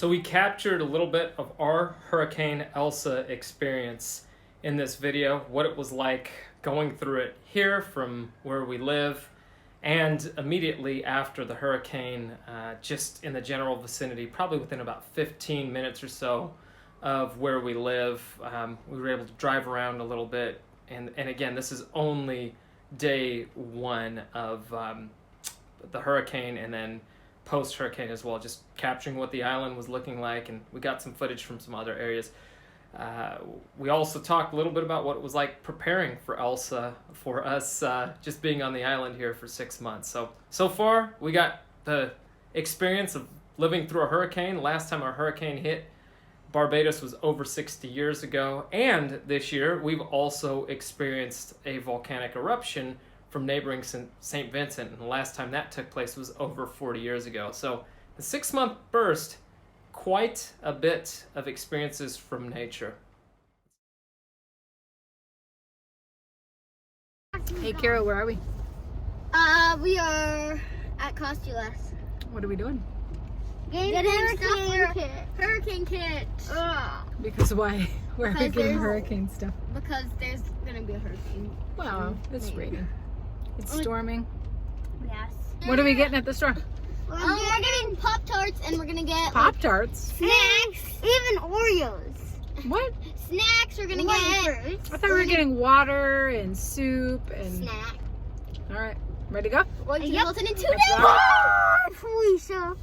So we captured a little bit of our Hurricane Elsa experience in this video, what it was like going through it here from where we live, and immediately after the hurricane, just in the general vicinity, probably within about 15 minutes or so of where we live. We were able to drive around a little bit, and again, this is only day one of the hurricane, and then post-hurricane as well, just capturing what the island was looking like, and we got some footage from some other areas. We also talked a little bit about what it was like preparing for Elsa for us, just being on the island here for 6 months. So far, we got the experience of living through a hurricane. Last time a hurricane hit Barbados was over 60 years ago, and this year we've also experienced a volcanic eruption from neighboring St. Vincent, and the last time that took place was over 40 years ago. So the 6-month burst, quite a bit of experiences from nature. Hey Kara, where are we? We are at Costulas. What are we doing? Getting hurricane kit. Because why? Where are we getting hurricane stuff? Because there's gonna be a hurricane. Wow, it's raining. It's storming. Yes. What are we getting at the store? We're getting Pop-Tarts, and we're gonna get Pop-Tarts? snacks, even Oreos. What? Snacks, we're gonna get fruits. I thought we were getting water and soup and... Snack. All right, ready to go? Going to Hilton in 2 days. Let's go. Bye, Felicia.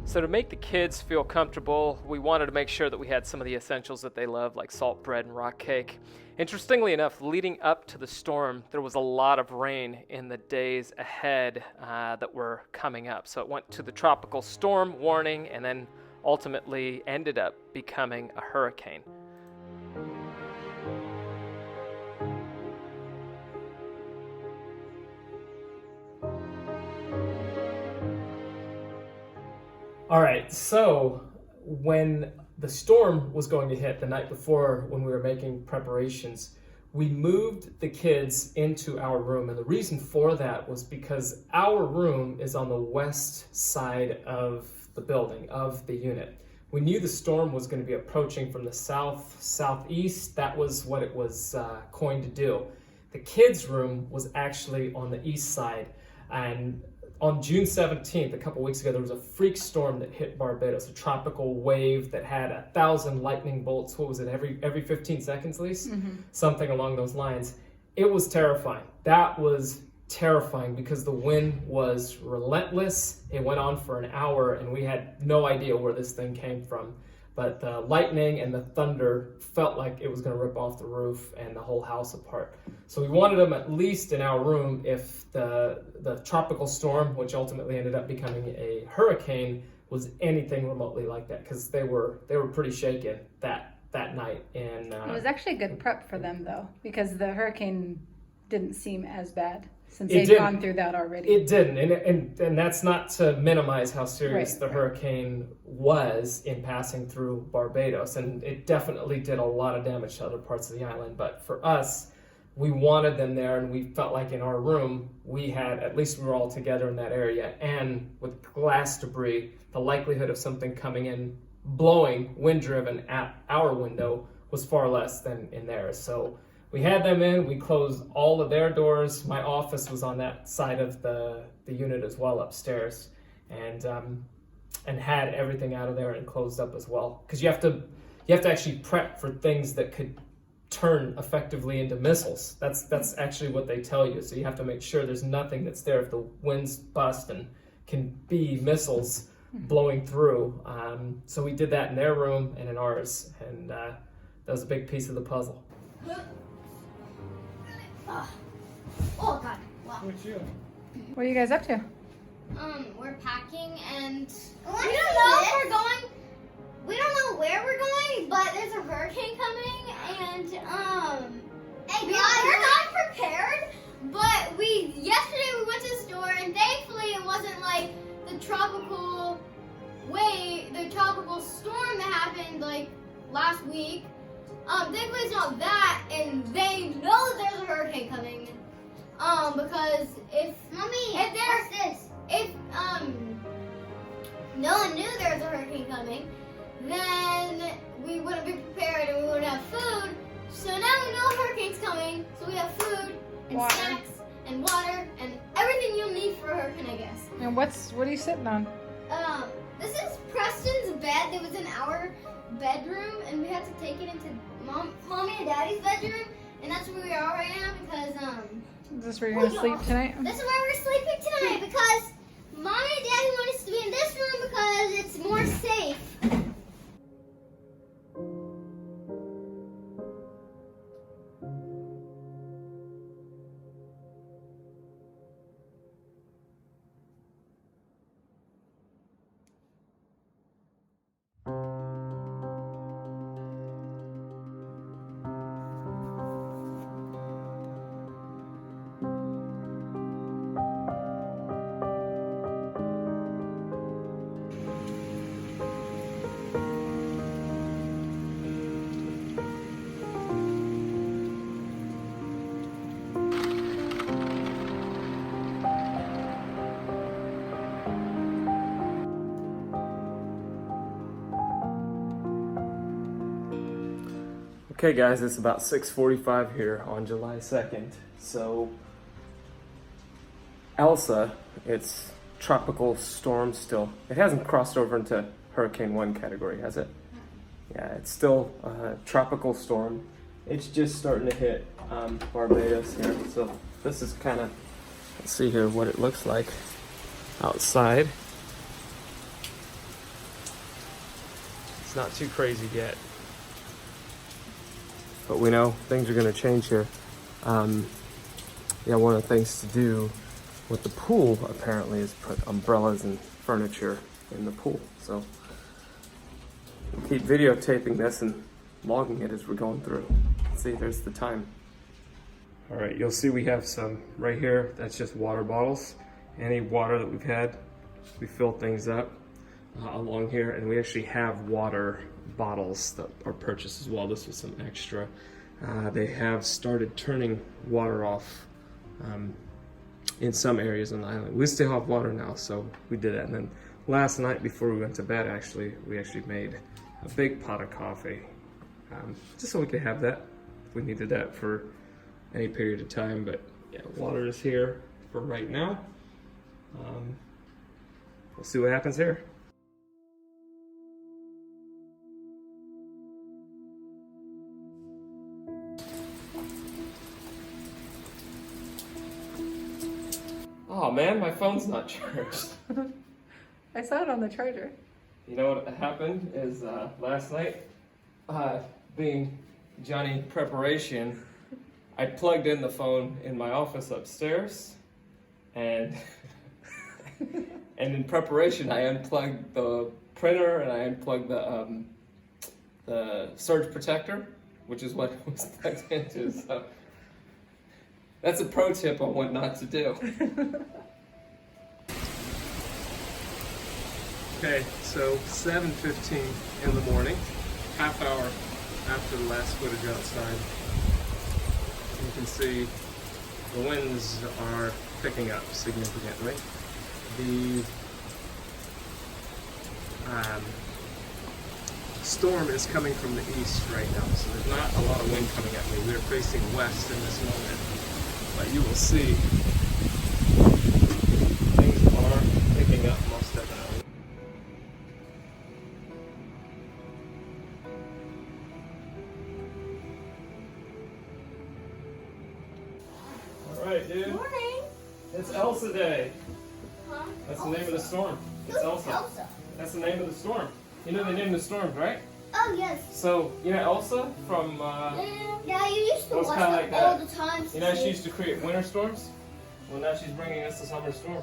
So to make the kids feel comfortable, we wanted to make sure that we had some of the essentials that they love, like salt bread and rock cake. Interestingly enough, leading up to the storm, there was a lot of rain in the days ahead that were coming up. So it went to the tropical storm warning and then ultimately ended up becoming a hurricane. All right, so when the storm was going to hit the night before, when we were making preparations, we moved the kids into our room. And the reason for that was because our room is on the west side of the building, of the unit. We knew the storm was going to be approaching from the southeast. That was what it was going to do. The kids' room was actually on the east side, and on June 17th, a couple weeks ago, there was a freak storm that hit Barbados, a tropical wave that had 1,000 lightning bolts. What was it, every 15 seconds, Lise? Mm-hmm. Something along those lines. It was terrifying. That was terrifying because the wind was relentless. It went on for an hour, and we had no idea where this thing came from. But the lightning and the thunder felt like it was going to rip off the roof and the whole house apart. So we wanted them at least in our room if the tropical storm, which ultimately ended up becoming a hurricane, was anything remotely like that, because they were pretty shaken that night. And it was actually a good prep for them though, because the hurricane didn't seem as bad since they'd gone through that already. It didn't, and that's not to minimize how serious the hurricane was in passing through Barbados, and it definitely did a lot of damage to other parts of the island. But for us, we wanted them there, and we felt like in our room, we had, at least we were all together in that area, and with glass debris, the likelihood of something coming in, blowing, wind-driven at our window was far less than in theirs. So we had them in, we closed all of their doors. My office was on that side of the unit as well, upstairs, and had everything out of there and closed up as well. Because you have to actually prep for things that could turn effectively into missiles. That's actually what they tell you. So you have to make sure there's nothing that's there if the winds bust and can be missiles blowing through. So we did that in their room and in ours, and that was a big piece of the puzzle. Oh God! Wow. What are you guys up to? We're packing, and we don't know if we're going. We don't know where we're going, but there's a hurricane coming, and we're not prepared. But yesterday we went to the store, and thankfully it wasn't like the tropical storm that happened like last week. Thankfully it's not that, and they know there's a hurricane coming. Because if no one knew there was a hurricane coming, then we wouldn't be prepared and we wouldn't have food. So now we know a hurricane's coming, so we have food and snacks and water and everything you'll need for a hurricane, I guess. And what are you sitting on? This is Preston's bed that was in our bedroom, and we had to take it into mommy and daddy's bedroom, and that's where we are right now because Is this where you're gonna sleep tonight? this is where we're sleeping tonight because mommy and daddy want us to be in this room because it's more safe. Okay guys, it's about 6:45 here on July 2nd. So Elsa, it's tropical storm still. It hasn't crossed over into Hurricane 1 category, has it? Yeah, it's still a tropical storm. It's just starting to hit Barbados here. So this is kind of, let's see here what it looks like outside. It's not too crazy yet. But we know things are going to change here. Yeah, one of the things to do with the pool apparently is put umbrellas and furniture in the pool. So we'll keep videotaping this and logging it as we're going through. See, there's the time. All right, you'll see we have some right here. That's just water bottles. Any water that we've had, we fill things up along here, and we actually have water bottles that are purchased as well. This was some extra. They have started turning water off in some areas on the island. We still have water now, so we did that. And then last night before we went to bed, we actually made a big pot of coffee, just so we could have that if we needed that for any period of time. But yeah, water is here for right now. We'll see what happens here. Oh man, my phone's not charged. I saw it on the charger. You know what happened is last night, being Johnny Preparation, I plugged in the phone in my office upstairs, and and in preparation I unplugged the printer and I unplugged the surge protector, which is what it was plugged into. So that's a pro tip on what not to do. Okay, so 7:15 in the morning, half hour after the last footage outside. You can see the winds are picking up significantly. The storm is coming from the east right now, so there's not a lot of wind coming at me. We're facing west in this moment, but you will see things are picking up most definitely. All right, dude. Morning. It's Elsa Day. Huh? That's the name of the storm. It's Elsa. That's the name of the storm. You know they name the storms, right? Oh yes. So, you know Elsa from, Yeah, you used to Well, it's watch kinda them like that. all the time. you know she used to create winter storms? Well, now she's bringing us a summer storm.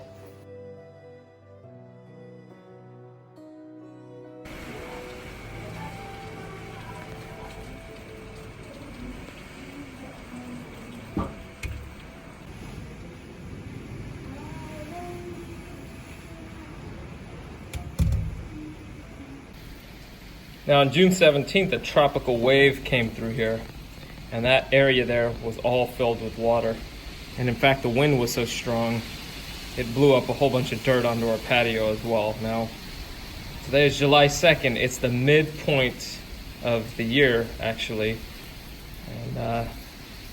Now on June 17th, a tropical wave came through here, and that area there was all filled with water. And in fact, the wind was so strong, it blew up a whole bunch of dirt onto our patio as well. Now, today is July 2nd. It's the midpoint of the year, actually. And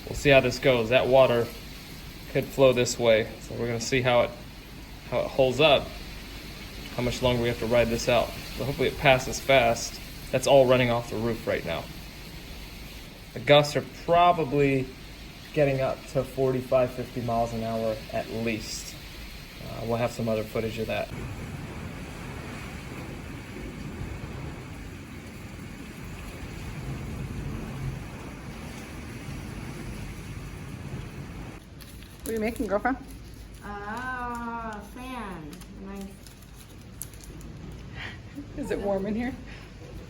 we'll see how this goes. That water could flow this way. So we're gonna see how it holds up, how much longer we have to ride this out. So hopefully it passes fast. That's all running off the roof right now. The gusts are probably getting up to 45, 50 miles an hour at least. We'll have some other footage of that. What are you making, girlfriend? Fan. Nice. Is it warm in here?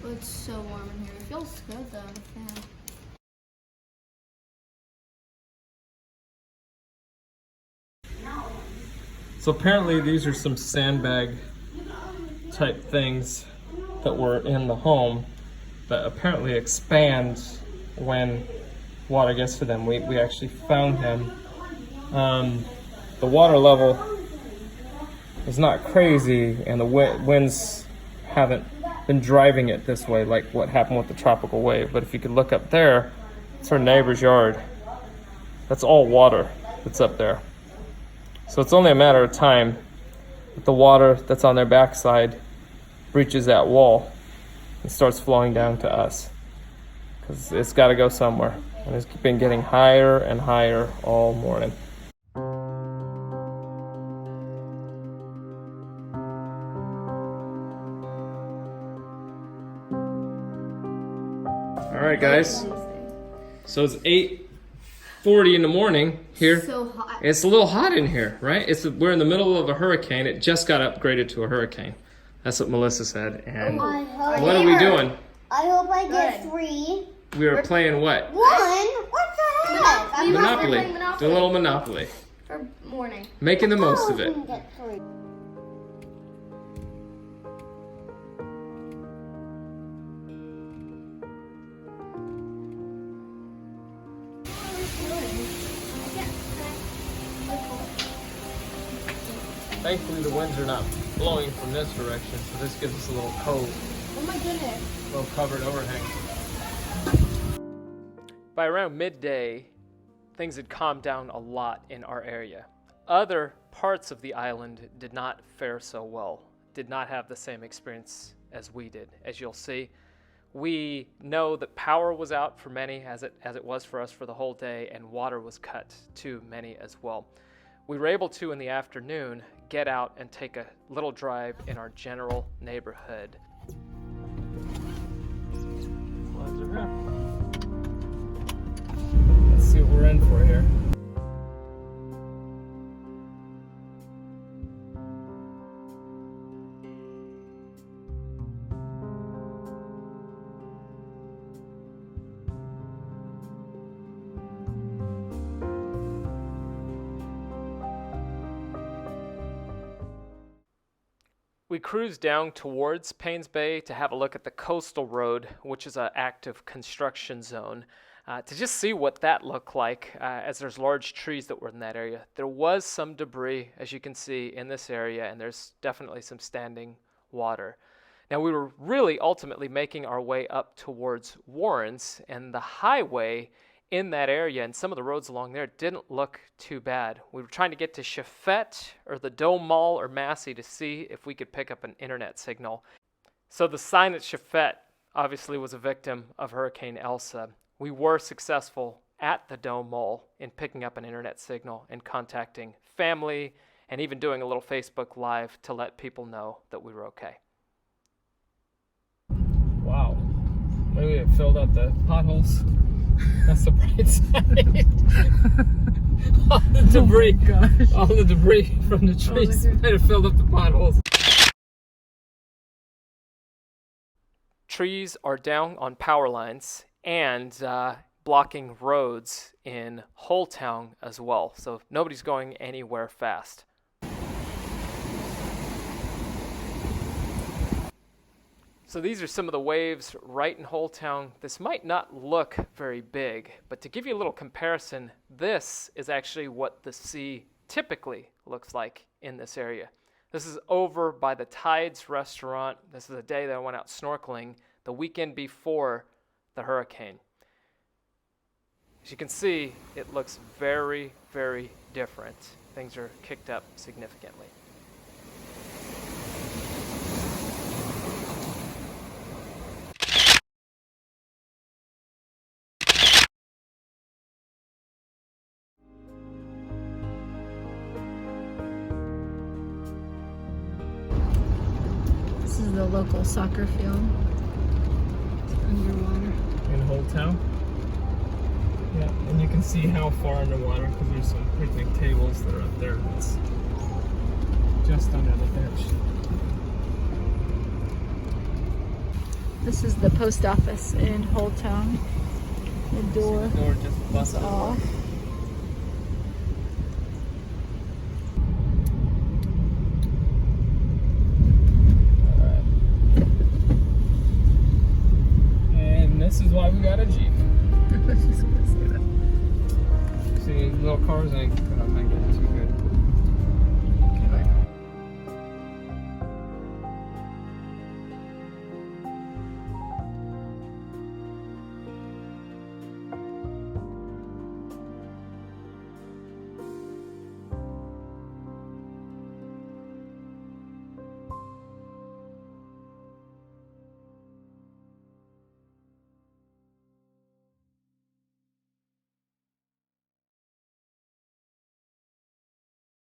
Oh, it's so warm in here. It feels good though, the fan. So apparently these are some sandbag type things that were in the home that apparently expand when water gets to them. We actually found him. The water level is not crazy, and the winds haven't been driving it this way like what happened with the tropical wave. But if you could look up there, it's our neighbor's yard. That's all water that's up there. So it's only a matter of time that the water that's on their backside breaches that wall and starts flowing down to us, because it's got to go somewhere. And it's been getting higher and higher all morning. All right, guys. So it's 8:40 in the morning here. So hot. It's a little hot in here, right? We're in the middle of a hurricane. It just got upgraded to a hurricane. That's what Melissa said. And what are we doing? I hope I get 3. We were playing what? 1? What's that? Monopoly. Do a little Monopoly. For morning. Making the most of it. Get 3. Thankfully, the winds are not blowing from this direction, so this gives us a little cove. Oh my goodness. A little covered overhang. By around midday, things had calmed down a lot in our area. Other parts of the island did not fare so well, did not have the same experience as we did. As you'll see, we know that power was out for many, as it was for us for the whole day, and water was cut to many as well. We were able to, in the afternoon, get out and take a little drive in our general neighborhood. Let's see what we're in for here. We cruised down towards Paynes Bay to have a look at the coastal road, which is an active construction zone, to just see what that looked like, as there's large trees that were in that area. There was some debris, as you can see, in this area, and there's definitely some standing water. Now, we were really ultimately making our way up towards Warren's, and the highway in that area and some of the roads along there didn't look too bad. We were trying to get to Chafette or the Dome Mall or Massey to see if we could pick up an internet signal. So the sign at Chafette obviously was a victim of Hurricane Elsa. We were successful at the Dome Mall in picking up an internet signal and contacting family and even doing a little Facebook Live to let people know that we were okay. Wow. Maybe it filled up the potholes. That's the bright side. All the debris, all the debris from the trees might have filled up the potholes. Trees are down on power lines and blocking roads in whole town as well. So nobody's going anywhere fast. So these are some of the waves right in Whole Town. This might not look very big, but to give you a little comparison, this is actually what the sea typically looks like in this area. This is over by the Tides restaurant. This is a day that I went out snorkeling the weekend before the hurricane. As you can see, it looks very, very different. Things are kicked up significantly. This is the local soccer field. It's underwater. In Whole Town? Yeah, and you can see how far underwater because there's some picnic tables that are up there. It's just under the bench. This is the post office in Whole Town. The door just busted off. This is why we got a Jeep. See, little cars ain't gonna make it too good.